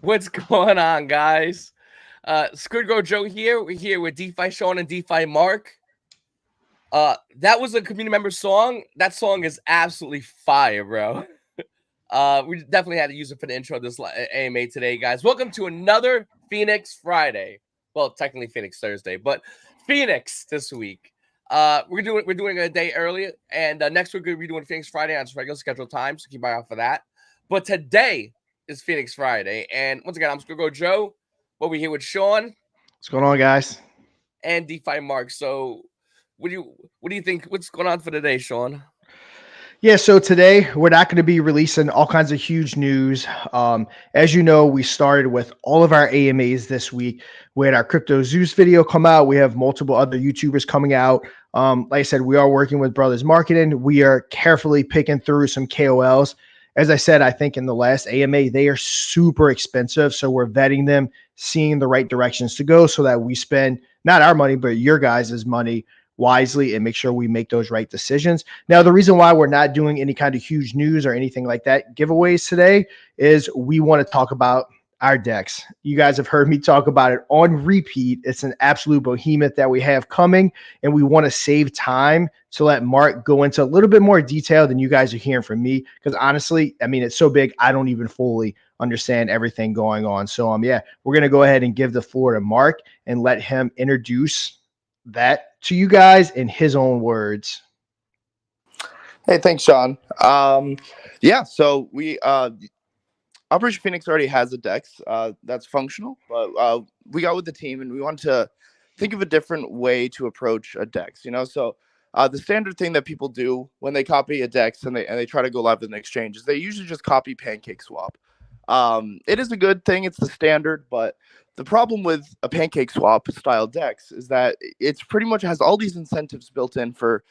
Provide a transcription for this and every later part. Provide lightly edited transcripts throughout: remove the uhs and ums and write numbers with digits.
What's going on, guys? Squidgrow Joe here. We're here with DeFi Sean and DeFi Mark. That was a community member song. That song is absolutely fire, bro. We definitely had to use it for the intro of this AMA today, guys. Welcome to another Phoenix Friday. Well, technically Phoenix Thursday, but Phoenix this week. We're doing it a day early, and next week we're gonna be doing Phoenix Friday on its regular scheduled time, so keep an eye out for that. But today is Phoenix Friday, and once again, I'm Squidgrow Joe. We're here with Sean What's going on, guys? and DeFi Mark. So, what do you think? What's going on for today, Sean? Yeah, so today we're not going to be releasing all kinds of huge news. As you know, we started with all of our AMAs this week. We had our Crypto Zeus video come out. We have multiple other YouTubers coming out. Like I said, we are working with Brothers Marketing. We are carefully picking through some KOLs. As I said, I think in the last AMA, they are super expensive. So we're vetting them, seeing the right directions to go so that we spend not our money, but your guys' money wisely and make sure we make those right decisions. Now, the reason why we're not doing any kind of huge news or anything like that, giveaways today, is we want to talk about our DEX. You guys have heard me talk about it on repeat. It's an absolute behemoth that we have coming, and we want to save time to let Mark go into a little bit more detail than you guys are hearing from me. Because honestly, I mean, it's so big, I don't even fully understand everything going on. So, yeah, we're going to go ahead and give the floor to Mark and let him introduce that to you guys in his own words. Hey, thanks, Sean. Yeah, so Operation Phoenix already has a DEX that's functional, but we got with the team and we wanted to think of a different way to approach a DEX. So the standard thing that people do when they copy a DEX and they try to go live with an exchange is they usually just copy Pancake Swap. It is a good thing; it's the standard, but the problem with a Pancake Swap style DEX is that it's pretty much has all these incentives built in for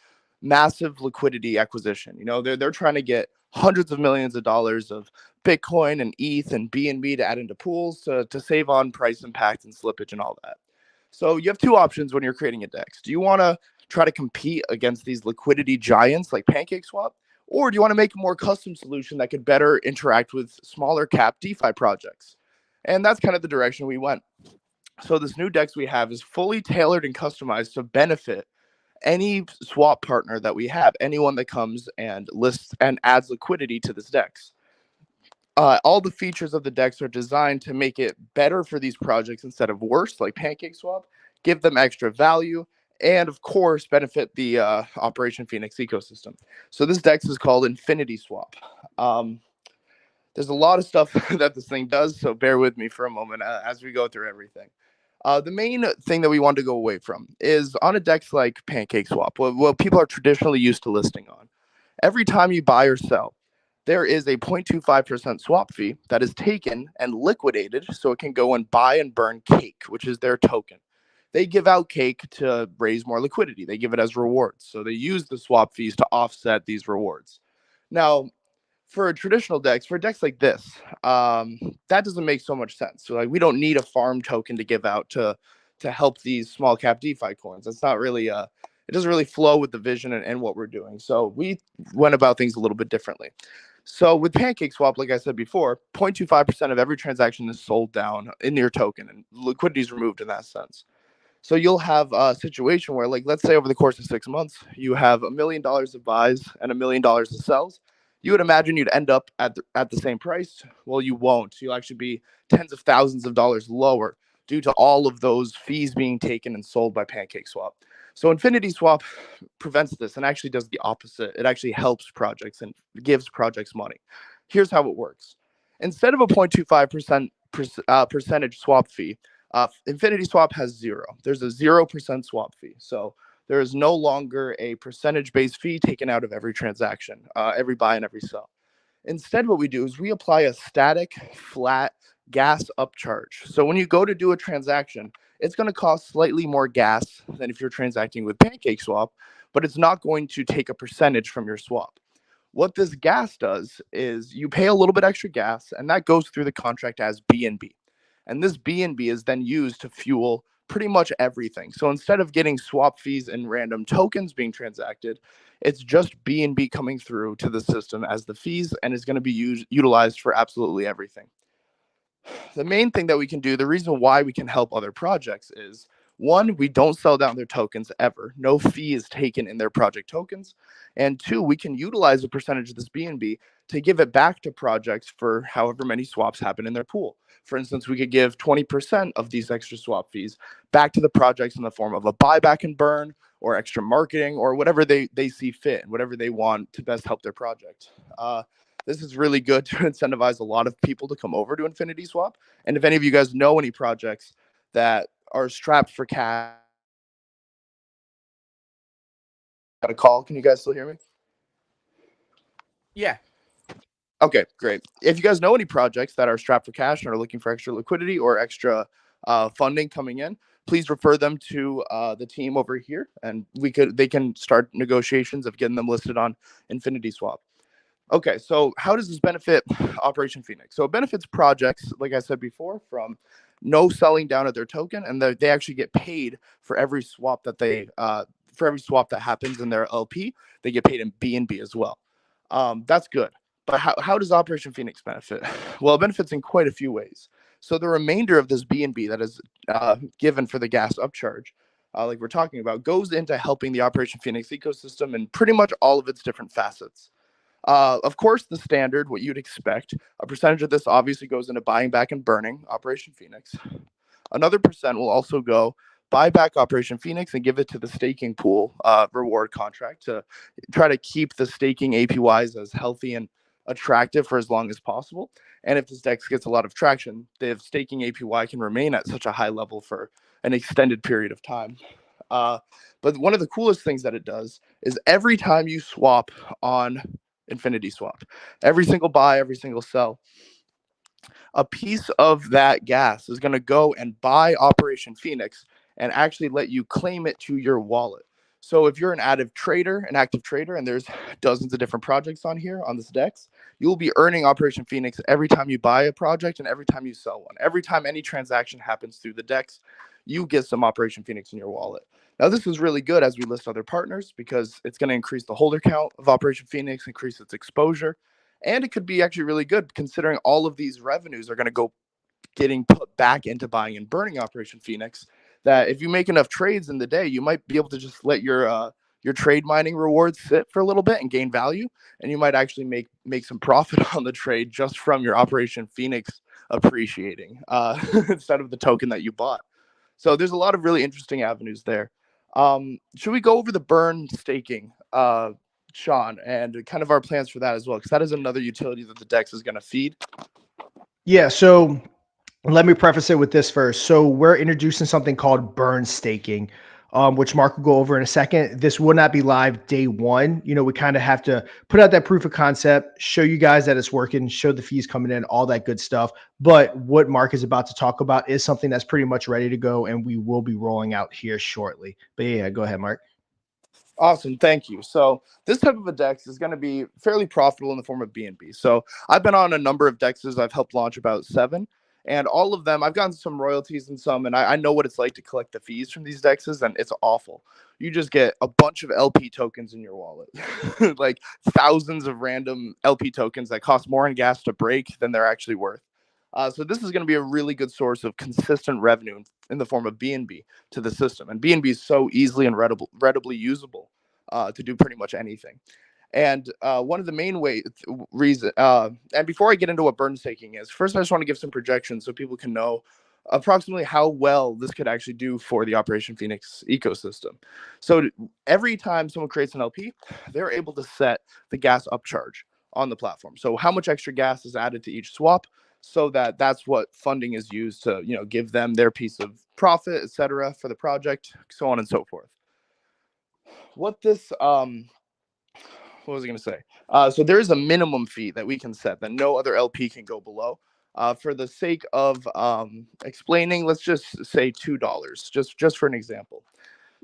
massive liquidity acquisition. They're trying to get hundreds of millions of dollars of Bitcoin and ETH and BNB to add into pools to save on price impact and slippage and all that. So you have two options when you're creating a DEX. Do you want to try to compete against these liquidity giants like PancakeSwap, or do you want to make a more custom solution that could better interact with smaller cap DeFi projects? And that's kind of the direction we went. So this new DEX we have is fully tailored and customized to benefit any swap partner that we have, anyone that comes and lists and adds liquidity to this DEX. All the features of the DEX are designed to make it better for these projects instead of worse, like PancakeSwap, give them extra value, and of course, benefit the Operation Phoenix ecosystem. So this DEX is called Infinity Swap. There's a lot of stuff that this thing does, so bear with me for a moment as we go through everything. The main thing that we want to go away from is on a DEX like PancakeSwap, what people are traditionally used to listing on. Every time you buy or sell, there is a 0.25% swap fee that is taken and liquidated so it can go and buy and burn Cake, which is their token. They give out Cake to raise more liquidity. They give it as rewards. So they use the swap fees to offset these rewards. Now, for a traditional DEX, for a DEX like this, that doesn't make so much sense. So we don't need a farm token to give out to help these small cap DeFi coins. That's not really it doesn't really flow with the vision and what we're doing. So we went about things a little bit differently. So with PancakeSwap, like I said before, 0.25% of every transaction is sold down in your token, and liquidity is removed in that sense. So you'll have a situation where, like, let's say over the course of 6 months, you have $1 million of buys and $1 million of sells. You would imagine you'd end up at the same price. Well, you won't. You'll actually be tens of thousands of dollars lower due to all of those fees being taken and sold by PancakeSwap. So Infinity Swap prevents this and actually does the opposite. It actually helps projects and gives projects money. Here's how it works. Instead of a 0.25% percentage swap fee, Infinity Swap has zero. There's a 0% swap fee. So there is no longer a percentage-based fee taken out of every transaction, every buy and every sell. Instead, what we do is we apply a static, flat gas upcharge. So when you go to do a transaction, it's going to cost slightly more gas than if you're transacting with PancakeSwap, but it's not going to take a percentage from your swap. What this gas does is you pay a little bit extra gas, and that goes through the contract as BNB. And this BNB is then used to fuel pretty much everything. So instead of getting swap fees and random tokens being transacted, it's just BNB coming through to the system as the fees and is going to be utilized for absolutely everything. The main thing that we can do, the reason why we can help other projects is, one, we don't sell down their tokens ever. No fee is taken in their project tokens. And two, we can utilize a percentage of this BNB to give it back to projects for however many swaps happen in their pool. For instance, we could give 20% of these extra swap fees back to the projects in the form of a buyback and burn or extra marketing or whatever they see fit, whatever they want to best help their project. This is really good to incentivize a lot of people to come over to Infinity Swap. And if any of you guys know any projects that are strapped for cash, got a call. Can you guys still hear me? Yeah. Okay, great. If you guys know any projects that are strapped for cash and are looking for extra liquidity or extra funding coming in, please refer them to the team over here, and they can start negotiations of getting them listed on Infinity Swap. Okay, so how does this benefit Operation Phoenix? So it benefits projects, like I said before, from no selling down of their token, and they actually get paid for every swap that that happens in their LP. They get paid in BNB as well. That's good. But how does Operation Phoenix benefit? Well, it benefits in quite a few ways. So the remainder of this BNB that is given for the gas upcharge, like we're talking about, goes into helping the Operation Phoenix ecosystem in pretty much all of its different facets. Of course, the standard, what you'd expect, a percentage of this obviously goes into buying back and burning Operation Phoenix. Another percent will also go buy back Operation Phoenix and give it to the staking pool reward contract to try to keep the staking APYs as healthy and attractive for as long as possible. And if this DEX gets a lot of traction, the staking APY can remain at such a high level for an extended period of time. But one of the coolest things that it does is every time you swap on Infinity Swap, every single buy, every single sell, a piece of that gas is going to go and buy Operation Phoenix and actually let you claim it to your wallet. So if you're an active trader, and there's dozens of different projects on here on this DEX, you'll be earning Operation Phoenix every time you buy a project and every time you sell one. Every time any transaction happens through the DEX, you get some Operation Phoenix in your wallet. Now, this is really good as we list other partners because it's going to increase the holder count of Operation Phoenix, increase its exposure, and it could be actually really good considering all of these revenues are going to go getting put back into buying and burning Operation Phoenix. That if you make enough trades in the day, you might be able to just let your trade mining rewards sit for a little bit and gain value, and you might actually make some profit on the trade just from your Operation Phoenix appreciating instead of the token that you bought. So there's a lot of really interesting avenues there. Should we go over the burn staking, Sean, and kind of our plans for that as well? Because that is another utility that the DEX is going to feed. Yeah, so let me preface it with this first. So we're introducing something called burn staking, which Mark will go over in a second. This will not be live day one. You know, we kind of have to put out that proof of concept, show you guys that it's working, show the fees coming in, all that good stuff. But what Mark is about to talk about is something that's pretty much ready to go, and we will be rolling out here shortly. But yeah, go ahead, Mark. Awesome. Thank you. So this type of a DEX is going to be fairly profitable in the form of BNB. So I've been on a number of DEXs. I've helped launch about 7. And all of them, I've gotten some royalties and some, and I know what it's like to collect the fees from these DEXs, and it's awful. You just get a bunch of LP tokens in your wallet, like thousands of random LP tokens that cost more in gas to break than they're actually worth. So this is going to be a really good source of consistent revenue in the form of BNB to the system. And BNB is so easily and readily usable to do pretty much anything. And one of the main reasons, and before I get into what burn staking is, first I just want to give some projections so people can know approximately how well this could actually do for the Operation Phoenix ecosystem. So every time someone creates an LP, they're able to set the gas upcharge on the platform. So how much extra gas is added to each swap, so that's what funding is used to, give them their piece of profit, etc., for the project, so on and so forth. What was I going to say? So there is a minimum fee that we can set that no other LP can go below. For the sake of explaining, let's just say $2, just for an example.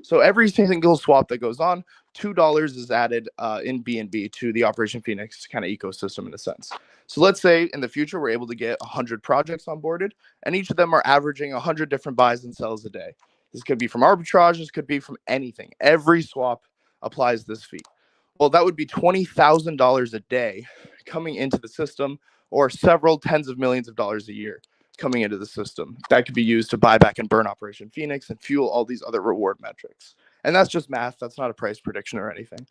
So every single swap that goes on, $2 is added in BNB to the Operation Phoenix kind of ecosystem in a sense. So let's say in the future, we're able to get 100 projects onboarded, and each of them are averaging 100 different buys and sells a day. This could be from arbitrage. This could be from anything. Every swap applies this fee. Well, that would be $20,000 a day coming into the system, or several tens of millions of dollars a year. coming into the system that could be used to buy back and burn Operation Phoenix and fuel all these other reward metrics. And that's just math. That's not a price prediction or anything.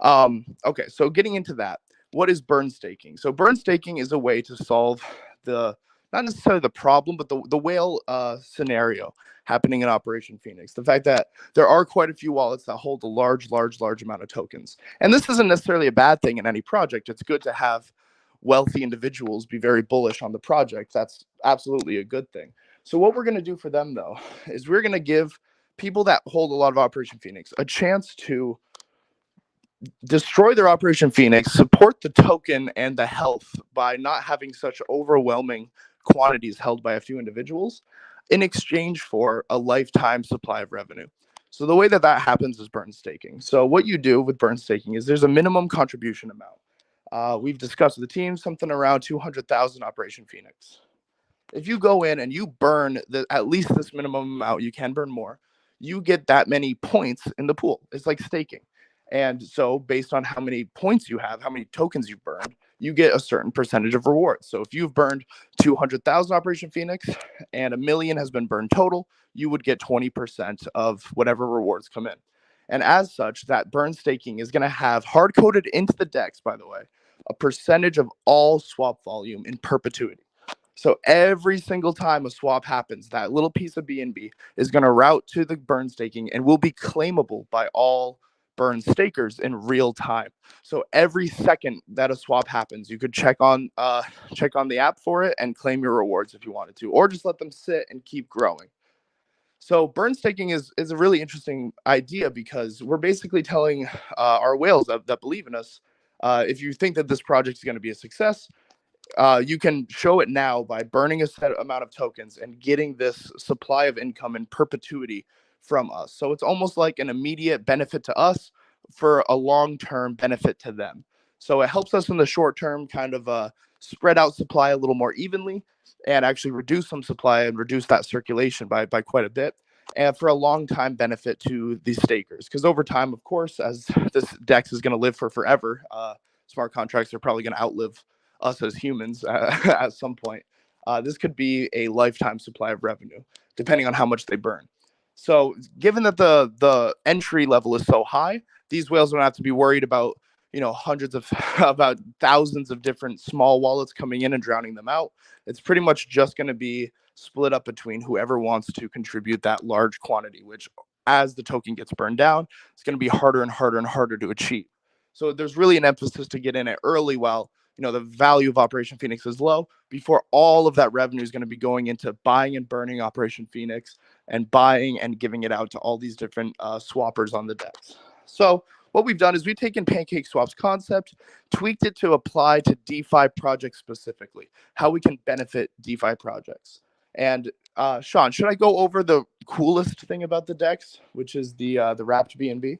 Okay, so getting into that, what is burn staking? So burn staking is a way to solve the, not necessarily the problem, but the whale scenario happening in Operation Phoenix. The fact that there are quite a few wallets that hold a large amount of tokens. And this isn't necessarily a bad thing in any project. It's good to have wealthy individuals be very bullish on the project. That's absolutely a good thing. So what we're going to do for them, though, is we're going to give people that hold a lot of Operation Phoenix a chance to destroy their Operation Phoenix, support the token and the health by not having such overwhelming quantities held by a few individuals in exchange for a lifetime supply of revenue. So the way that that happens is burn staking. So what you do with burn staking is there's a minimum contribution amount. We've discussed with the team something around 200,000 Operation Phoenix. If you go in and you burn at least this minimum amount, you can burn more, you get that many points in the pool. It's like staking. And so based on how many points you have, how many tokens you've burned, you get a certain percentage of rewards. So if you've burned 200,000 Operation Phoenix and 1 million has been burned total, you would get 20% of whatever rewards come in. And as such, that burn staking is going to have hard-coded into the DEX, by the way, a percentage of all swap volume in perpetuity. So every single time a swap happens, that little piece of BNB is going to route to the burn staking and will be claimable by all burn stakers in real time. So every second that a swap happens, you could check on the app for it and claim your rewards if you wanted to, or just let them sit and keep growing. So burn staking is a really interesting idea because we're basically telling our whales that believe in us, if you think that this project is going to be a success, you can show it now by burning a set amount of tokens and getting this supply of income in perpetuity from us. So it's almost like an immediate benefit to us for a long-term benefit to them. So it helps us in the short term kind of spread out supply a little more evenly and actually reduce some supply and reduce that circulation by quite a bit. And for a long time benefit to the stakers. Because over time, of course, as this DEX is going to live for forever, smart contracts are probably going to outlive us as humans at some point. This could be a lifetime supply of revenue, depending on how much they burn. So given that the entry level is so high, these whales don't have to be worried about, about thousands of different small wallets coming in and drowning them out. It's pretty much just going to be split up between whoever wants to contribute that large quantity, which as the token gets burned down, it's going to be harder and harder and harder to achieve. So there's really an emphasis to get in it early while the value of Operation Phoenix is low, before all of that revenue is going to be going into buying and burning Operation Phoenix and buying and giving it out to all these different swappers on the DEX. So what we've done is we've taken PancakeSwap's concept, tweaked it to apply to DeFi projects specifically, how we can benefit DeFi projects. And Sean, should I go over the coolest thing about the DEX, which is the wrapped BNB?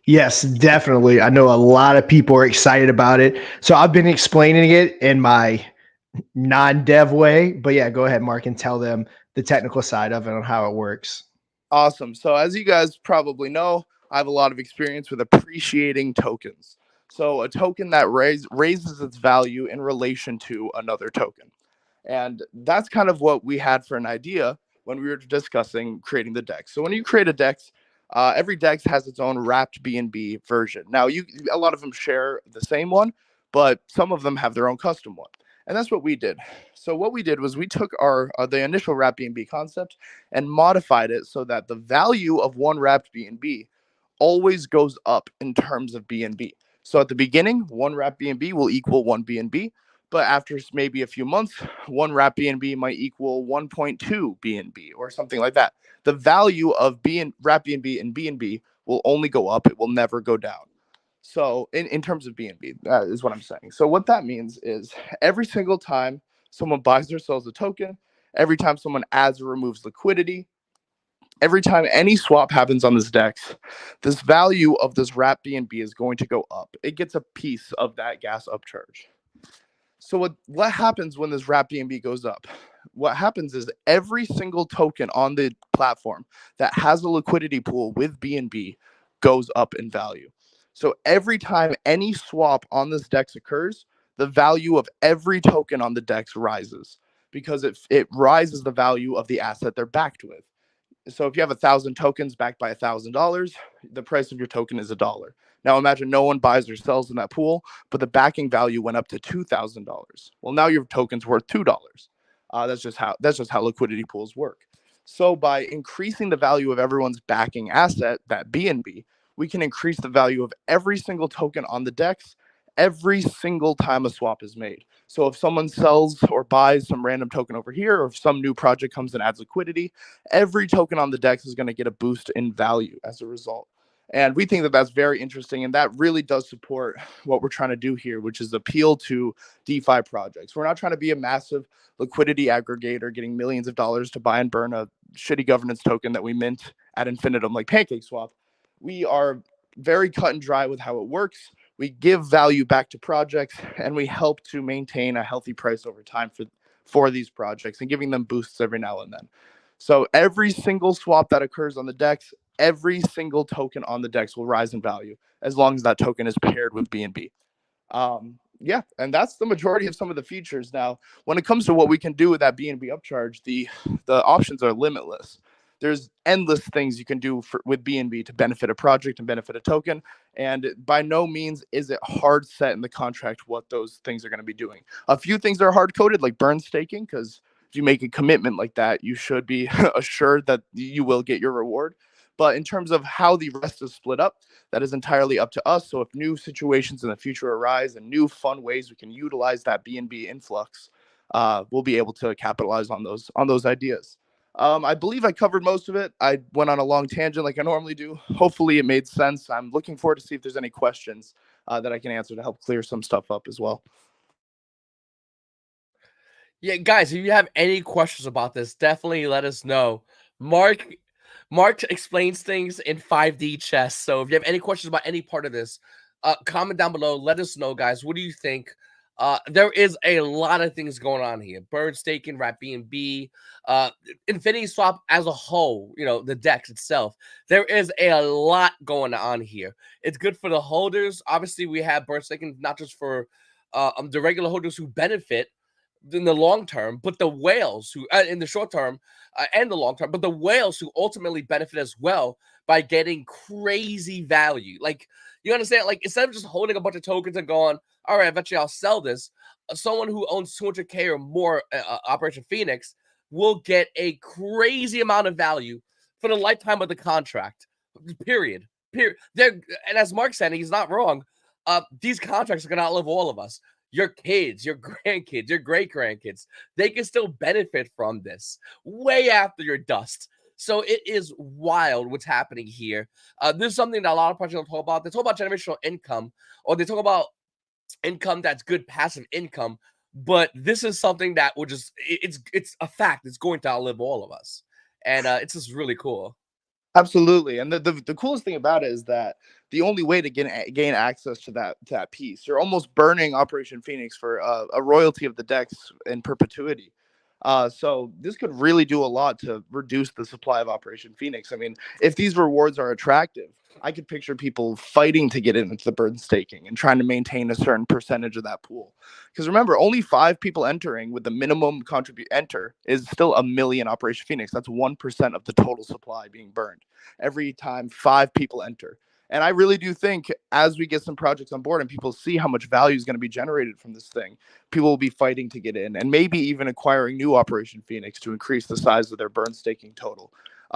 Yes, definitely. I know a lot of people are excited about it. So I've been explaining it in my non-dev way, but yeah, go ahead, Mark, and tell them the technical side of it and how it works. Awesome. So as you guys probably know, I have a lot of experience with appreciating tokens. So a token that raises its value in relation to another token. And that's kind of what we had for an idea when we were discussing creating the DEX. So when you create a DEX, every DEX has its own wrapped BNB version. Now, a lot of them share the same one, but some of them have their own custom one. And that's what we did. So what we did was we took the initial wrapped BNB concept and modified it so that the value of one wrapped BNB always goes up in terms of BNB. So at the beginning, one wrapped BNB will equal one BNB. But after maybe a few months, one wrapped BNB might equal 1.2 BNB or something like that. The value of wrapped BNB and BNB will only go up. It will never go down. So in terms of BNB, that is what I'm saying. So what that means is every single time someone buys or sells a token, every time someone adds or removes liquidity, every time any swap happens on this DEX, this value of this wrapped BNB is going to go up. It gets a piece of that gas upcharge. So what happens when this wrapped BNB goes up? What happens is every single token on the platform that has a liquidity pool with BNB goes up in value. So every time any swap on this DEX occurs, the value of every token on the DEX rises. because it rises the value of the asset they're backed with. So if you have 1,000 tokens backed by $1,000, the price of your token is $1. Now imagine no one buys or sells in that pool, but the backing value went up to $2,000. Well, now your token's worth $2. That's just how liquidity pools work. So by increasing the value of everyone's backing asset, that BNB, we can increase the value of every single token on the DEX every single time a swap is made. So if someone sells or buys some random token over here, or if some new project comes and adds liquidity, every token on the DEX is going to get a boost in value as a result. And we think that that's very interesting. And that really does support what we're trying to do here, which is appeal to DeFi projects. We're not trying to be a massive liquidity aggregator getting millions of dollars to buy and burn a shitty governance token that we mint ad infinitum like PancakeSwap. We are very cut and dry with how it works. We give value back to projects, and we help to maintain a healthy price over time for these projects and giving them boosts every now and then. So every single swap that occurs on the DEX, every single token on the DEX will rise in value as long as that token is paired with BNB. Yeah, and that's the majority of some of the features. Now, when it comes to what we can do with that BNB upcharge, the options are limitless. There's endless things you can do with BNB to benefit a project and benefit a token. And by no means is it hard set in the contract what those things are going to be doing. A few things are hard coded, like burn staking, because if you make a commitment like that, you should be assured that you will get your reward. But in terms of how the rest is split up, that is entirely up to us. So if new situations in the future arise and new fun ways we can utilize that BNB influx, we'll be able to capitalize on those ideas. I believe I covered most of it. I went on a long tangent like I normally do. Hopefully it made sense. I'm looking forward to see if there's any questions that I can answer to help clear some stuff up as well. Yeah, guys, if you have any questions about this, definitely let us know. Mark explains things in 5D chess. So if you have any questions about any part of this, comment down below. Let us know, guys. What do you think? There is a lot of things going on here. Bird staking, Wrap BNB, Infinity Swap as a whole, the DEX itself. There is a lot going on here. It's good for the holders. Obviously, we have bird staking not just for the regular holders who benefit in the long term, but the whales who in the short term and the long term, but the whales who ultimately benefit as well by getting crazy value. Like, you understand? Like, instead of just holding a bunch of tokens and going, all right, eventually I'll sell this, someone who owns 200K or more Operation Phoenix will get a crazy amount of value for the lifetime of the contract. Period. And as Mark said, he's not wrong. These contracts are gonna outlive all of us. Your kids, your grandkids, your great-grandkids, they can still benefit from this way after your dust. So it is wild what's happening here. This is something that a lot of projects don't talk about. They talk about generational income, or they talk about income that's good passive income. But this is something that will just, it's a fact. It's going to outlive all of us. And it's just really cool. Absolutely. And the coolest thing about it is that the only way to gain access to that piece, you're almost burning Operation Phoenix for a royalty of the DEX in perpetuity. So this could really do a lot to reduce the supply of Operation Phoenix. I mean, if these rewards are attractive, I could picture people fighting to get into the burn staking and trying to maintain a certain percentage of that pool. Because remember, only 5 people entering with the minimum enter is still 1 million Operation Phoenix. That's 1% of the total supply being burned every time 5 people enter. And I really do think as we get some projects on board and people see how much value is going to be generated from this thing, people will be fighting to get in and maybe even acquiring new Operation Phoenix to increase the size of their burn staking total.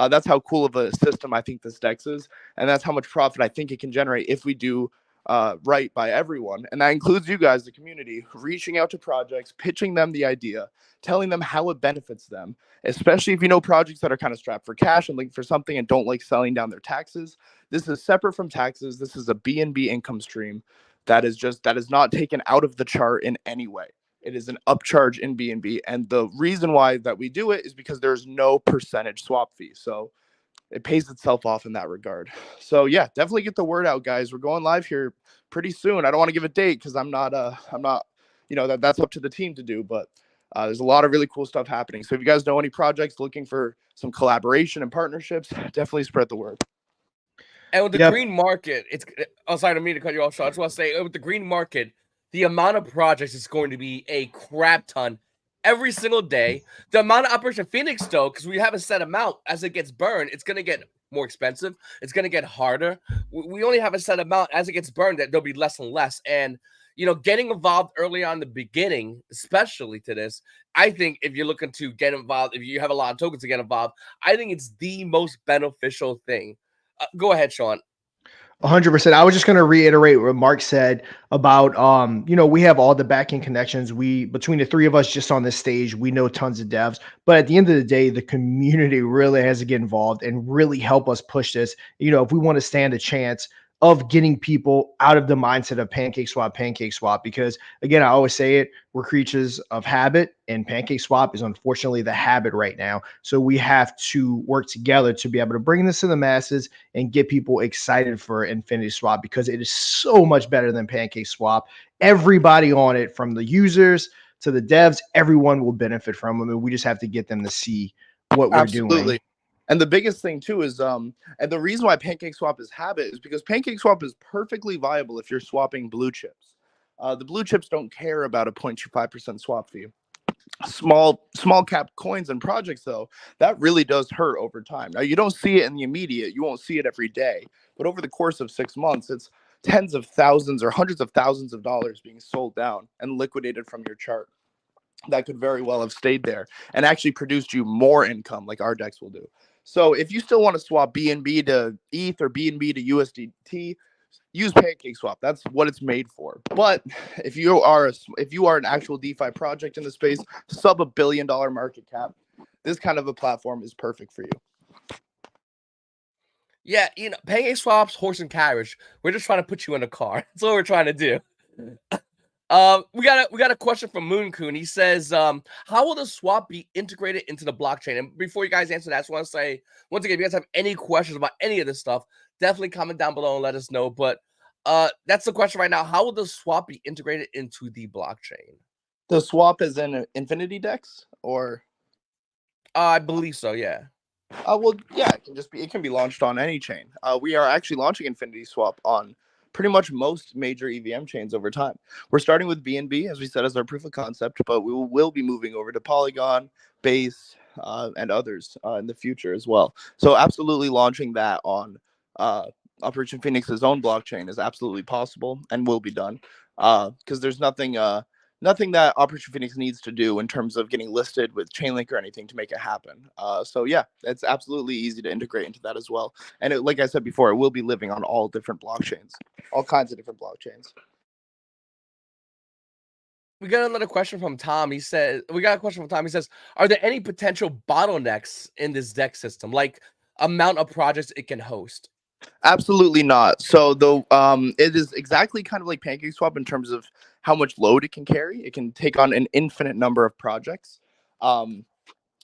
That's how cool of a system I think this DEX is. And that's how much profit I think it can generate if we do right by everyone. And that includes you guys, the community, reaching out to projects, pitching them the idea, telling them how it benefits them, especially if you know projects that are kind of strapped for cash and looking for something and don't like selling down their taxes. This is separate from taxes. This is a BNB income stream that is not taken out of the chart in any way. It is an upcharge in BNB. And the reason why that we do it is because there's no percentage swap fee. So it pays itself off in that regard. So yeah, definitely get the word out, guys. We're going live here pretty soon. I don't want to give a date because I'm not, that's up to the team to do, but there's a lot of really cool stuff happening. So if you guys know any projects looking for some collaboration and partnerships, definitely spread the word. And with the green market, sorry to me to cut you off, Sean. I just want to say with the green market, the amount of projects is going to be a crap ton every single day. The amount of Operation Phoenix, though, because we have a set amount, as it gets burned, it's going to get more expensive. It's going to get harder. We only have a set amount. As it gets burned, that there'll be less and less. And, you know, getting involved early on in the beginning, especially to this, I think if you're looking to get involved, if you have a lot of tokens to get involved, I think it's the most beneficial thing. Go ahead, Sean. 100%. I was just going to reiterate what Mark said about, you know, we have all the backing connections. We, between the three of us just on this stage, we know tons of devs, but at the end of the day, the community really has to get involved and really help us push this. You know, if we want to stand a chance of getting people out of the mindset of pancake swap, because again, I always say it, we're creatures of habit, and pancake swap is unfortunately the habit right now. So we have to work together to be able to bring this to the masses and get people excited for Infinity Swap, because it is so much better than pancake swap. Everybody on it, from the users to the devs, everyone will benefit from them, and we just have to get them to see what we're doing. And the biggest thing too is and the reason why pancake swap is habit is because pancake swap is perfectly viable if you're swapping blue chips. The blue chips don't care about a 0.25% swap fee. Small cap coins and projects, though, that really does hurt over time. Now, you don't see it in the immediate, you won't see it every day, but over the course of 6 months, it's tens of thousands or hundreds of thousands of dollars being sold down and liquidated from your chart. That could very well have stayed there and actually produced you more income, like our DEX will do. So if you still want to swap BNB to ETH or BNB to USDT, use pancake swap. That's what it's made for. But if you are an actual DeFi project in the space, sub $1 billion market cap, this kind of a platform is perfect for you. Yeah, you know, pancake swaps, horse and carriage. We're just trying to put you in a car. That's what we're trying to do. We got a question from Mooncoon. He says, how will the swap be integrated into the blockchain? And before you guys answer that, I just want to say, once again, if you guys have any questions about any of this stuff, definitely comment down below and let us know. But that's the question right now. How will the swap be integrated into the blockchain? The swap is in Infinity DEX, or? I believe so, yeah. Well, yeah, it can be launched on any chain. We are actually launching Infinity Swap on pretty much most major EVM chains over time. We're starting with BNB, as we said, as our proof of concept, but we will be moving over to Polygon, Base, and others in the future as well. So absolutely launching that on Operation Phoenix's own blockchain is absolutely possible and will be done, because there's nothing that Operation Phoenix needs to do in terms of getting listed with Chainlink or anything to make it happen. So yeah, it's absolutely easy to integrate into that as well. And like I said before, it will be living on all different blockchains, all kinds of different blockchains. We got another question from Tom. He says, are there any potential bottlenecks in this DEX system, like amount of projects it can host? Absolutely not. So it is exactly kind of like PancakeSwap in terms of how much load it can carry. It can take on an infinite number of projects.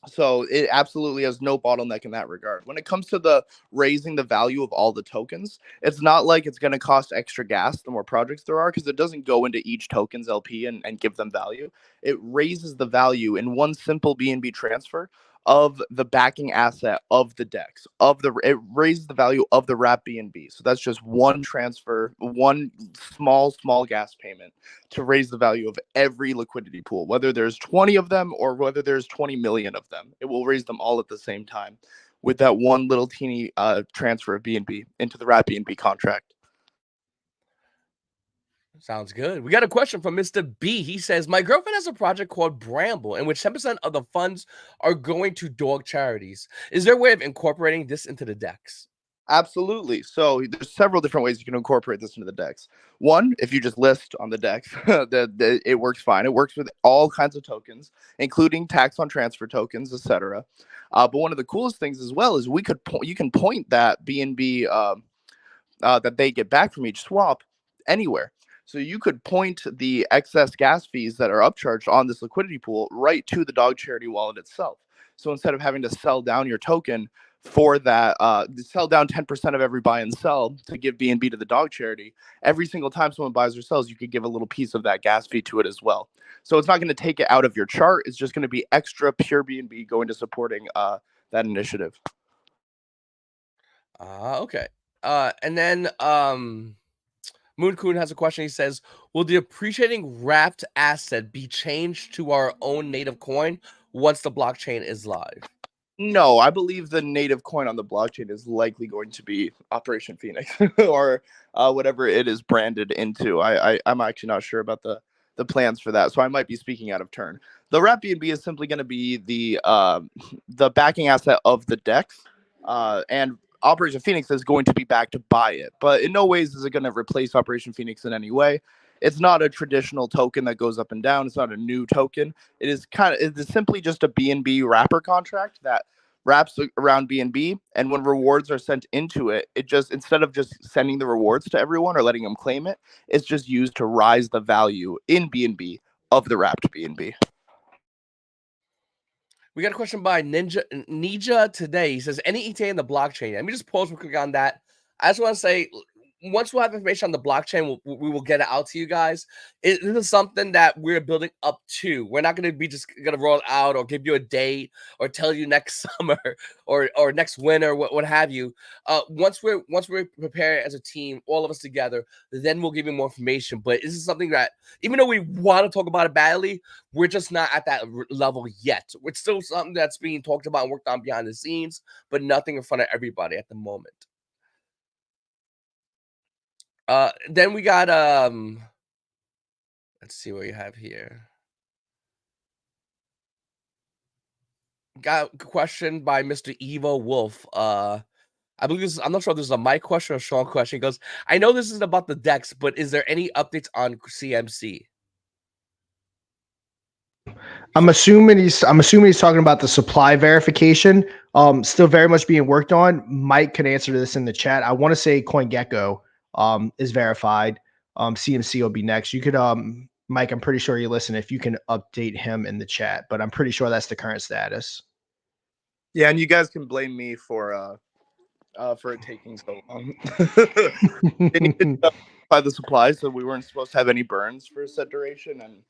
So it absolutely has no bottleneck in that regard. When it comes to the raising the value of all the tokens, it's not like it's going to cost extra gas the more projects there are, because it doesn't go into each token's LP and give them value. It raises the value in one simple BNB transfer of the backing asset of the DEX. It raises the value of the wrap BNB. So that's just one transfer, one small gas payment to raise the value of every liquidity pool, whether there's 20 of them or whether there's 20 million of them. It will raise them all at the same time with that one little teeny transfer of BNB into the wrap BNB contract. Sounds good. We got a question from Mr. B. He says, my girlfriend has a project called Bramble, in which 10% of the funds are going to dog charities. Is there a way of incorporating this into the DEX? Absolutely. So there's several different ways you can incorporate this into the DEX. One, if you just list on the DEX, it works fine. It works with all kinds of tokens, including tax on transfer tokens, etc. But one of the coolest things as well is you can point that BNB that they get back from each swap anywhere. So you could point the excess gas fees that are upcharged on this liquidity pool right to the dog charity wallet itself. So instead of having to sell down your token for that, sell down 10% of every buy and sell to give BNB to the dog charity, every single time someone buys or sells, you could give a little piece of that gas fee to it as well. So it's not going to take it out of your chart. It's just going to be extra pure BNB going to supporting that initiative. Okay. And then Moon Kun has a question. He says, will the appreciating wrapped asset be changed to our own native coin once the blockchain is live? No, I believe the native coin on the blockchain is likely going to be Operation Phoenix or whatever it is branded into. I'm actually not sure about the plans for that, so I might be speaking out of turn. The wrap BNB is simply going to be the backing asset of the DEX, and Operation Phoenix is going to be back to buy it. But in no ways is it going to replace Operation Phoenix in any way. It's not a traditional token that goes up and down. It's not a new token. It's simply just a BNB wrapper contract that wraps around BNB, and when rewards are sent into it, it just, instead of just sending the rewards to everyone or letting them claim it, it's just used to rise the value in BNB of the wrapped BNB. We got a question by Ninja today. He says, any ETA in the blockchain? Let me just pause real quick on that. I just want to say, once we'll have information on the blockchain, we will get it out to you guys. This is something that we're building up to. We're not going to be just going to roll it out or give you a date or tell you next summer or next winter, what have you. Once we're prepared as a team, all of us together, then we'll give you more information. But this is something that, even though we want to talk about it badly, we're just not at that level yet. It's still something that's being talked about and worked on behind the scenes, but nothing in front of everybody at the moment. Then we got let's see what you have here. Got a question by Mr. Evo Wolf. I believe this, I'm not sure if this is a Mike question or a Sean question. He goes, I know this isn't about the DEX, but is there any updates on CMC? I'm assuming he's talking about the supply verification. Still very much being worked on. Mike can answer this in the chat. I want to say CoinGecko is verified. CMC will be next. You could Mike, I'm pretty sure you listen if you can update him in the chat, but I'm pretty sure that's the current status. Yeah, and you guys can blame me for it taking so long. They needed to buy the supply, so we weren't supposed to have any burns for a set duration, and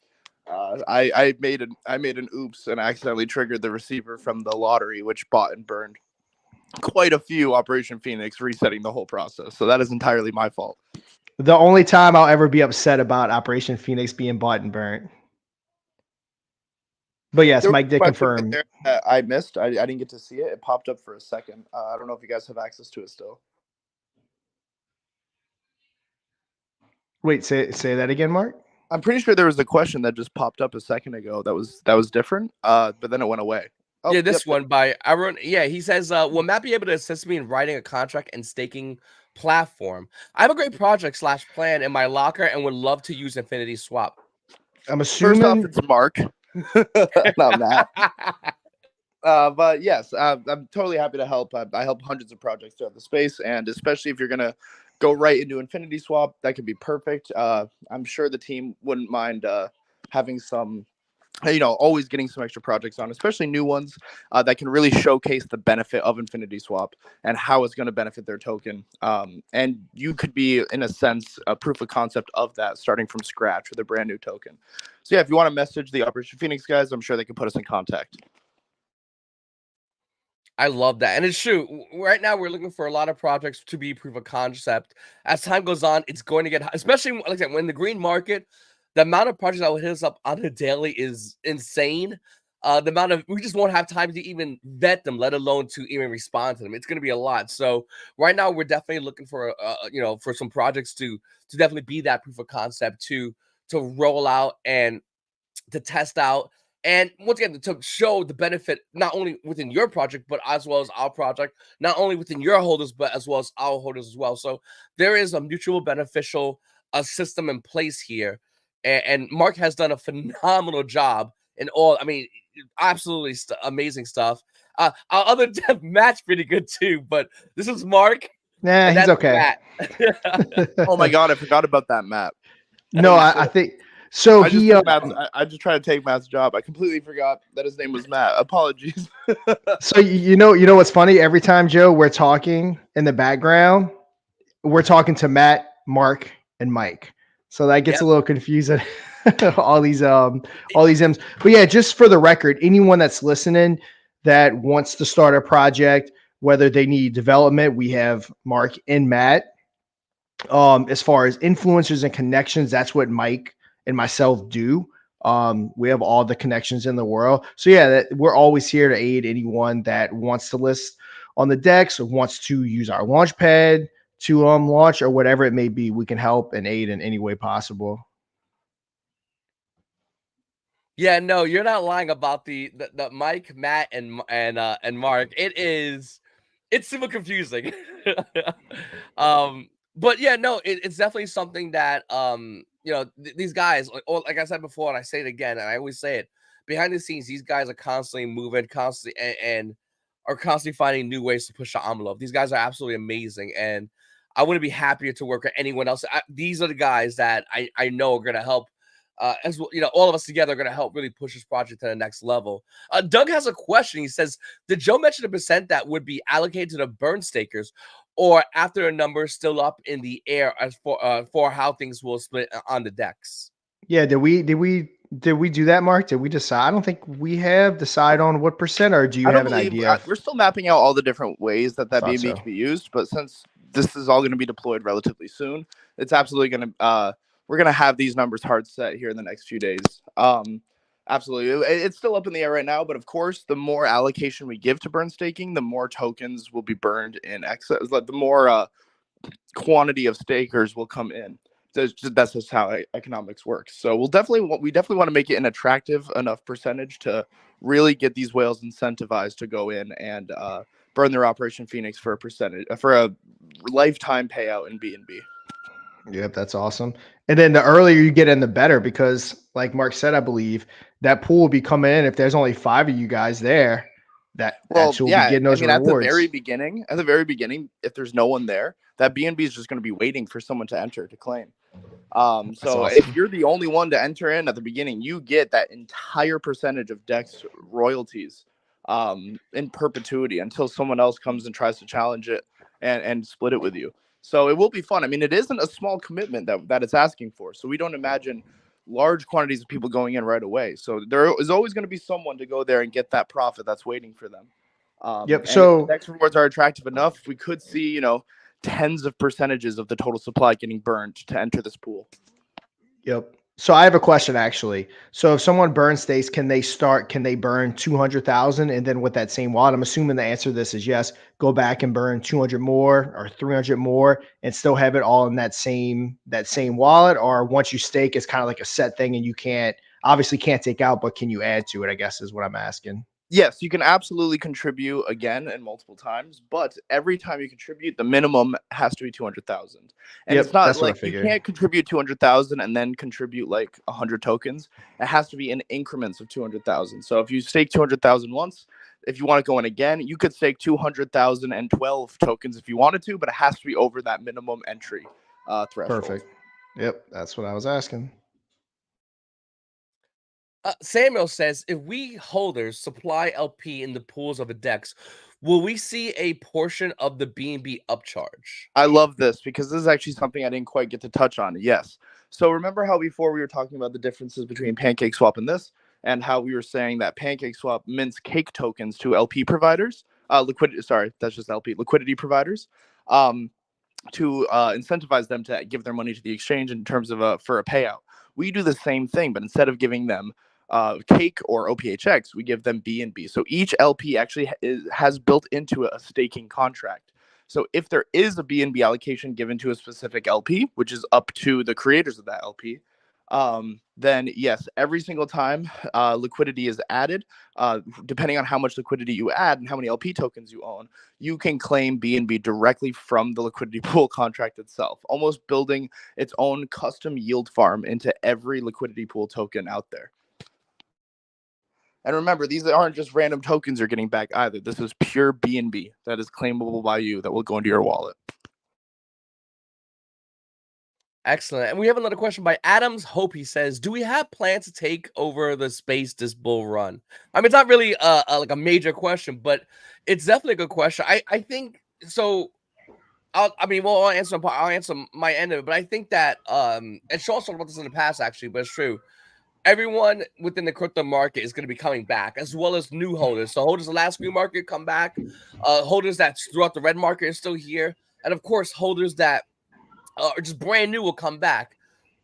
I made an oops and accidentally triggered the receiver from the lottery, which bought and burned quite a few Operation Phoenix, resetting the whole process. So that is entirely my fault. The only time I'll ever be upset about Operation Phoenix being bought and burnt. But yes, Mike did confirm. I missed. I didn't get to see it. It popped up for a second. I don't know if you guys have access to it still. Wait, say that again, Mark. I'm pretty sure there was a question that just popped up a second ago that was different. But then it went away. Oh, yeah, this one by Aaron. Yeah, he says, will Matt be able to assist me in writing a contract and staking platform? I have a great project / plan in my locker and would love to use Infinity Swap. I'm assuming first off, it's Mark, not Matt. But yes, I'm totally happy to help. I help hundreds of projects throughout the space, and especially if you're gonna go right into Infinity Swap, that could be perfect. I'm sure the team wouldn't mind having some, always getting some extra projects on, especially new ones that can really showcase the benefit of Infinity Swap and how it's going to benefit their token. And you could be, in a sense, a proof of concept of that, starting from scratch with a brand new token. So yeah, if you want to message the Operation Phoenix guys, I'm sure they can put us in contact. I love that. And it's true. Right now, we're looking for a lot of projects to be proof of concept. As time goes on, it's going to get, especially like I said, when the green market, the amount of projects that will hit us up on a daily is insane. The amount of, we just won't have time to even vet them, let alone to even respond to them. It's going to be a lot. So right now, we're definitely looking for, for some projects to definitely be that proof of concept to roll out and to test out. And once again, to show the benefit, not only within your project, but as well as our project, not only within your holders, but as well as our holders as well. So there is a mutual beneficial system in place here. And Mark has done a phenomenal job in all. I mean, absolutely amazing stuff. Our other dev Matt's pretty good too, but this is Mark. Nah, he's okay. Oh my God, I forgot about that Matt. No, I think... So I just tried to take Matt's job. I completely forgot that his name was Matt. Apologies. So you know what's funny? Every time, Joe, we're talking in the background, we're talking to Matt, Mark, and Mike. So that gets a little confusing. all these M's. But yeah, just for the record, anyone that's listening that wants to start a project, whether they need development, we have Mark and Matt. As far as influencers and connections, that's what Mike and myself do. We have all the connections in the world. So yeah, we're always here to aid anyone that wants to list on the DEX or wants to use our launch pad to launch or whatever it may be. We can help and aid in any way possible. Yeah, no, you're not lying about the Mike, Matt, and Mark. It's super confusing. But yeah, no, it's definitely something that you know, these guys, like I said before, and I say it again, and I always say it, behind the scenes, these guys are constantly moving, constantly and are constantly finding new ways to push the envelope. These guys are absolutely amazing, and I wouldn't be happier to work with anyone else. These are the guys that I know are gonna help as well, you know, all of us together are going to help really push this project to the next level. Doug has a question. He says, did Joe mention the percent that would be allocated to the burn stakers, or after a number still up in the air as for how things will split on the DEX? Yeah, did we do that, Mark? Did we decide? I don't think we have decided on what percent, or do you I don't have an believe idea? we're still mapping out all the different ways that Thought BNB so. can be used, but since this is all going to be deployed relatively soon, it's absolutely going to we're going to have these numbers hard set here in the next few days. Absolutely, it's still up in the air right now, but of course, the more allocation we give to burn staking, the more tokens will be burned in excess. The more quantity of stakers will come in. That's just how economics works. So we definitely want to make it an attractive enough percentage to really get these whales incentivized to go in and burn their Operation Phoenix for a percentage for a lifetime payout in BNB. Yep, that's awesome. And then the earlier you get in, the better, because like Mark said, I believe that pool will be coming in. If there's only 5 of you guys there, that's who will be getting those rewards. At the very beginning, if there's no one there, that BNB is just going to be waiting for someone to enter to claim. So awesome. if you're the only one to enter in at the beginning, you get that entire percentage of DEX royalties in perpetuity until someone else comes and tries to challenge it and split it with you. So it will be fun. I mean, it isn't a small commitment that it's asking for. So we don't imagine large quantities of people going in right away. So there is always going to be someone to go there and get that profit that's waiting for them. Yep. And So if the DEX rewards are attractive enough, we could see, you know, tens of percentages of the total supply getting burned to enter this pool. Yep. So I have a question actually. So if someone burns stakes, can they burn 200,000 and then with that same wallet, I'm assuming the answer to this is yes, go back and burn 200 more or 300 more and still have it all in that same wallet? Or once you stake, it's kind of like a set thing and you obviously can't take out, but can you add to it, I guess is what I'm asking. Yes, you can absolutely contribute again and multiple times, but every time you contribute, the minimum has to be 200,000. And Yep, it's not that's what I like you figured. can't contribute 200,000 and then contribute like 100 tokens. It has to be in increments of 200,000. So if you stake 200,000 once, if you want to go in again, you could stake 200,012 tokens if you wanted to, but it has to be over that minimum entry threshold. Perfect. Yep, that's what I was asking. Samuel says, if we holders supply LP in the pools of a DEX, will we see a portion of the BNB upcharge? I love this because this is actually something I didn't quite get to touch on. Yes. So remember how before we were talking about the differences between PancakeSwap and this, and how we were saying that PancakeSwap mints cake tokens to LP providers, liquidity providers, to incentivize them to give their money to the exchange in terms of for a payout. We do the same thing, but instead of giving them cake or OPHX, we give them BNB. So each LP actually has built into it a staking contract. So if there is a BNB allocation given to a specific LP, which is up to the creators of that LP, then yes, every single time liquidity is added, depending on how much liquidity you add and how many LP tokens you own, you can claim BNB directly from the liquidity pool contract itself, almost building its own custom yield farm into every liquidity pool token out there. And remember, these aren't just random tokens you're getting back either. This is pure BNB that is claimable by you that will go into your wallet. Excellent. And we have another question by Adams Hope. He says, do we have plans to take over the space this bull run? I mean, it's not really like a major question, but it's definitely a good question. I think so. I'll answer my end of it, but I think that and Sean's talked about this in the past actually, but it's true. Everyone within the crypto market is going to be coming back, as well as new holders. So holders of the last free market come back, holders that throughout the red market are still here, and of course holders that or just brand new will come back,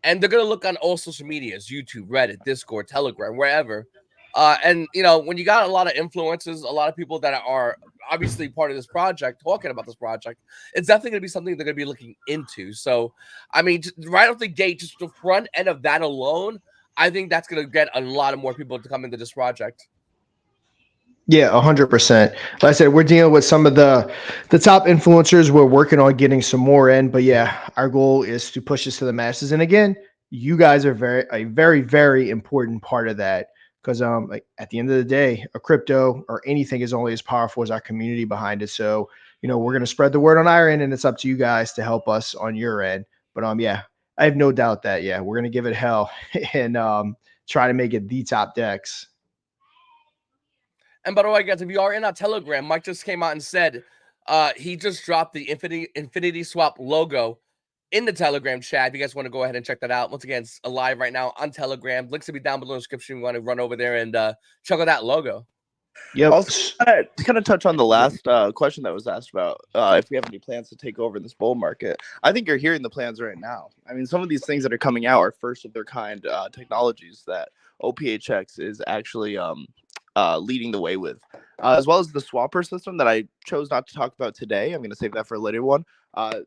and they're gonna look on all social medias, YouTube, Reddit, Discord, Telegram, wherever. And when you got a lot of influencers, a lot of people that are obviously part of this project, talking about this project, it's definitely gonna be something they're gonna be looking into. So, I mean, right off the gate, just the front end of that alone, I think that's gonna get a lot of more people to come into this project. Yeah, 100%. Like I said, we're dealing with some of the top influencers. We're working on getting some more in, but yeah, our goal is to push this to the masses. And again, you guys are very important part of that, because like at the end of the day, a crypto or anything is only as powerful as our community behind it. So we're gonna spread the word on our end, and it's up to you guys to help us on your end. But yeah, I have no doubt that we're gonna give it hell and try to make it the top DEX. And by the way, guys, if you are in our Telegram, Mike just came out and said he just dropped the Infinity Swap logo in the Telegram chat. If you guys want to go ahead and check that out, once again, it's live right now on Telegram. Links will be down below in the description. You want to run over there and check out that logo. Yep. Also, to kind of touch on the last question that was asked about if we have any plans to take over this bull market, I think you're hearing the plans right now. I mean, some of these things that are coming out are first of their kind technologies that OPHX is actually leading the way with, as well as the swapper system that I chose not to talk about today. I'm going to save that for a later one.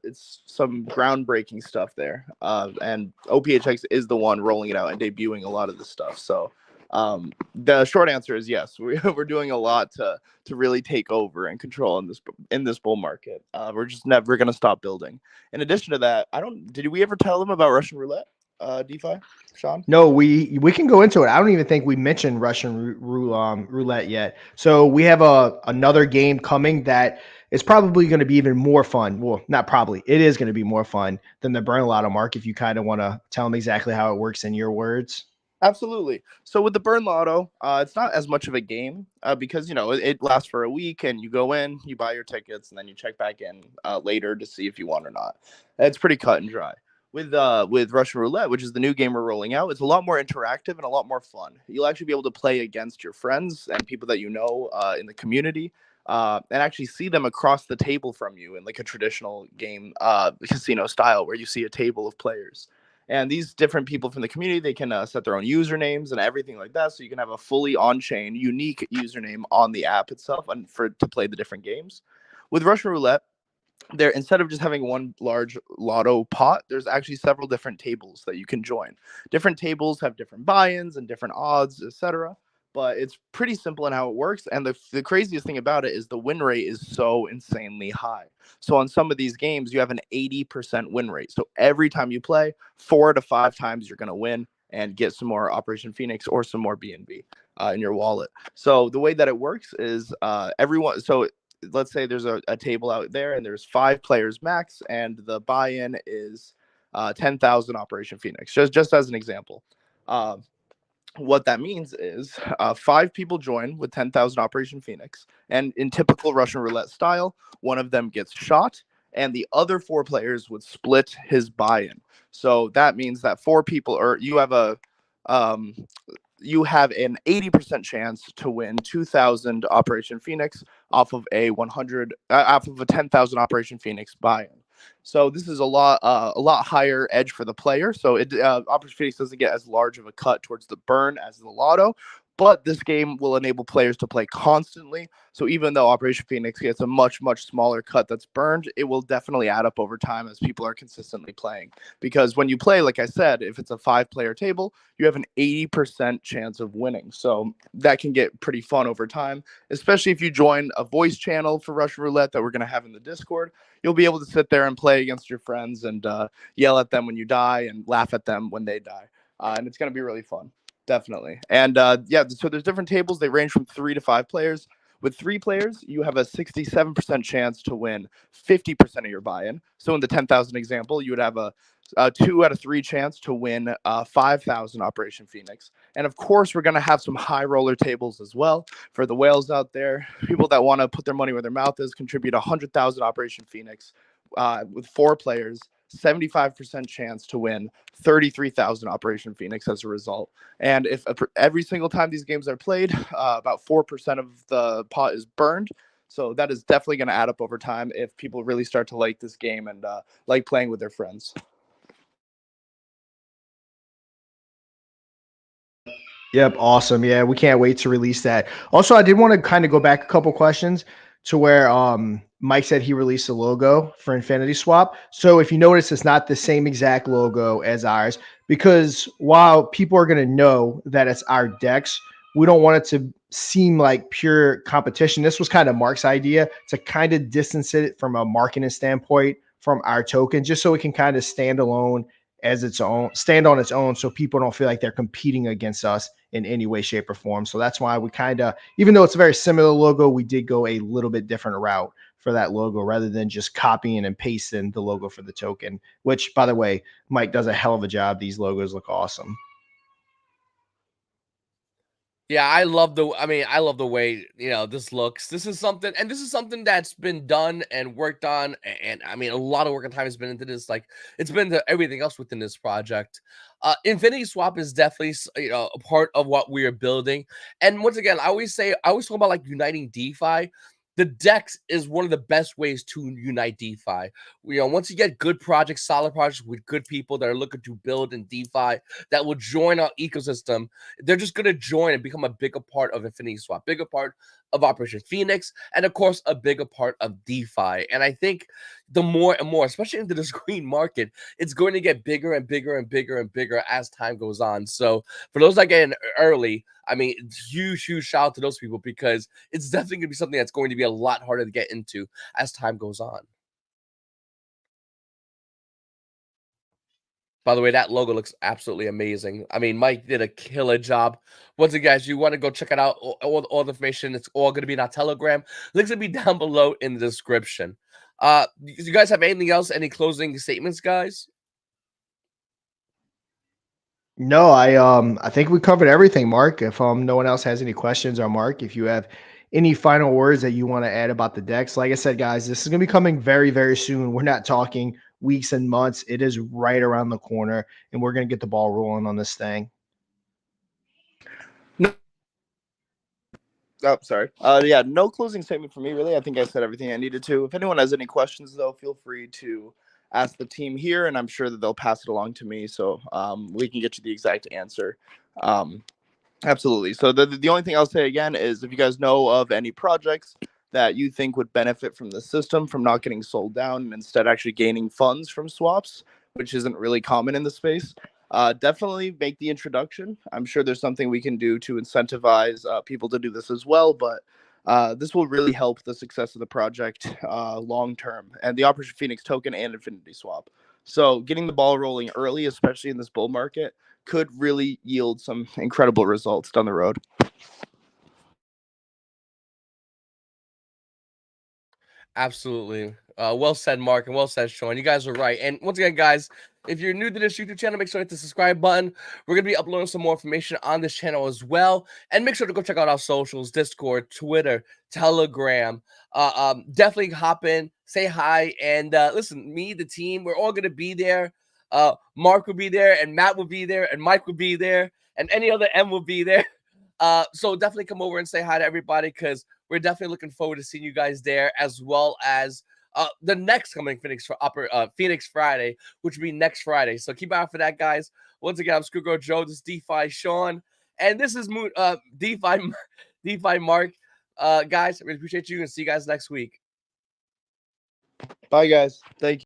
It's some groundbreaking stuff there, and OPHX is the one rolling it out and debuting a lot of this stuff. So the short answer is yes. We're doing a lot to really take over and control in this bull market. We're just never going to stop building. In addition to that, did we ever tell them about Russian roulette? DeFi, Sean? No, we can go into it. I don't even think we mentioned Russian roulette yet. So we have another game coming that is probably going to be even more fun. Well, not probably. It is going to be more fun than the Burn Lotto. Mark, if you kind of want to tell them exactly how it works in your words. Absolutely. So with the Burn Lotto, it's not as much of a game because it lasts for a week, and you go in, you buy your tickets, and then you check back in later to see if you won or not. It's pretty cut and dry. With Russian Roulette, which is the new game we're rolling out, it's a lot more interactive and a lot more fun. You'll actually be able to play against your friends and people that you know in the community, and actually see them across the table from you in like a traditional game casino style, where you see a table of players. And these different people from the community, they can set their own usernames and everything like that. So you can have a fully on-chain, unique username on the app itself and to play the different games. With Russian Roulette, there, instead of just having one large lotto pot, there's actually several different tables that you can join. Different tables have different buy-ins and different odds, etc. But it's pretty simple in how it works. And the craziest thing about it is the win rate is so insanely high. So on some of these games, you have an 80% win rate. So every time you play, 4 to 5 times you're going to win and get some more Operation Phoenix or some more BNB in your wallet. So the way that it works is everyone. So let's say there's a table out there and there's 5 players max, and the buy-in is 10,000 Operation Phoenix. Just as an example. What that means is 5 people join with 10,000 Operation Phoenix, and in typical Russian roulette style, one of them gets shot, and the other 4 players would split his buy-in. So that means that 4 people, or you have an 80% chance to win 2,000 Operation Phoenix off of a 10,000 Operation Phoenix buy-in. So this is a lot higher edge for the player. So Operation Phoenix doesn't get as large of a cut towards the burn as the Lotto, but this game will enable players to play constantly. So even though Operation Phoenix gets a much smaller cut that's burned, it will definitely add up over time as people are consistently playing. Because when you play, like I said, if it's a 5-player table, you have an 80% chance of winning. So that can get pretty fun over time, especially if you join a voice channel for Russian Roulette that we're going to have in the Discord. You'll be able to sit there and play against your friends and yell at them when you die and laugh at them when they die. And it's going to be really fun. Definitely. And so there's different tables. They range from 3 to 5 players. With 3 players, you have a 67% chance to win 50% of your buy-in. So in the 10,000 example, you would have a 2 out of 3 chance to win 5,000 Operation Phoenix. And of course, we're going to have some high roller tables as well for the whales out there. People that want to put their money where their mouth is, contribute 100,000 Operation Phoenix with 4 players. 75% chance to win 33,000 Operation Phoenix as a result. And if every single time these games are played, about 4% of the pot is burned, So that is definitely going to add up over time if people really start to like this game and like playing with their friends. Yep, awesome. Yeah, we can't wait to release that. Also, I did want to kind of go back a couple questions to where Mike said he released a logo for Infinity Swap. So if you notice, it's not the same exact logo as ours, because while people are going to know that it's our DEX, we don't want it to seem like pure competition. This was kind of Mark's idea to kind of distance it from a marketing standpoint from our token, just so it can kind of stand alone as its own, stand on its own, so people don't feel like they're competing against us in any way, shape, or form. So that's why we kind of, even though it's a very similar logo, we did go a little bit different route for that logo rather than just copying and pasting the logo for the token, which, by the way, Mike does a hell of a job. These logos look awesome. Yeah, I love the way, this looks. This is something that's been done and worked on. And I mean, a lot of work and time has been into this. Like, it's been to everything else within this project. Infinity Swap is definitely, a part of what we are building. And once again, I always talk about like uniting DeFi. The DEX is one of the best ways to unite DeFi. Once you get good projects, solid projects with good people that are looking to build in DeFi that will join our ecosystem, they're just going to join and become a bigger part of Infinity Swap, bigger part of Operation Phoenix, and of course, a bigger part of DeFi. And I think the more and more, especially into this green market, it's going to get bigger and bigger and bigger and bigger as time goes on. So for those that get in early, I mean, huge shout out to those people, because it's definitely going to be something that's going to be a lot harder to get into as time goes on. By the way, that logo looks absolutely amazing. I mean, Mike did a killer job. Once again, guys, you want to go check it out, all the information, it's all going to be in our Telegram. Links will be down below in the description. You guys have anything else? Any closing statements, guys? No, I think we covered everything, Mark. If no one else has any questions, or Mark, if you have any final words that you want to add about the DEX, like I said, guys, this is going to be coming very, very soon. We're not talking weeks and months. It is right around the corner, and we're going to get the ball rolling on this thing. No. Oh, sorry. Yeah, no closing statement for me, really. I think I said everything I needed to. If anyone has any questions, though, feel free to ask the team here, and I'm sure that they'll pass it along to me, so we can get you the exact answer. Absolutely. So the only thing I'll say again is, if you guys know of any projects that you think would benefit from the system, from not getting sold down and instead actually gaining funds from swaps, which isn't really common in the space, definitely make the introduction. I'm sure there's something we can do to incentivize people to do this as well, but this will really help the success of the project long term, and the Operation Phoenix token and Infinity Swap. So getting the ball rolling early, especially in this bull market, could really yield some incredible results down the road. Absolutely. Well said, Mark, and well said, Sean. You guys are right. And once again, guys, if you're new to this YouTube channel, make sure to hit the subscribe button. We're going to be uploading some more information on this channel as well. And make sure to go check out our socials, Discord, Twitter, Telegram. Definitely hop in, say hi, and listen, me, the team, we're all going to be there. Mark will be there, and Matt will be there, and Mike will be there, and any other M will be there. So definitely come over and say hi to everybody, because we're definitely looking forward to seeing you guys there, as well as the next coming Phoenix Friday, which will be next Friday. So keep out for that, guys. Once again, I'm squidgrow Joe. This is DeFi Sean, and this is DeFi Mark. Guys, I really appreciate you, and see you guys next week. Bye, guys. Thank you.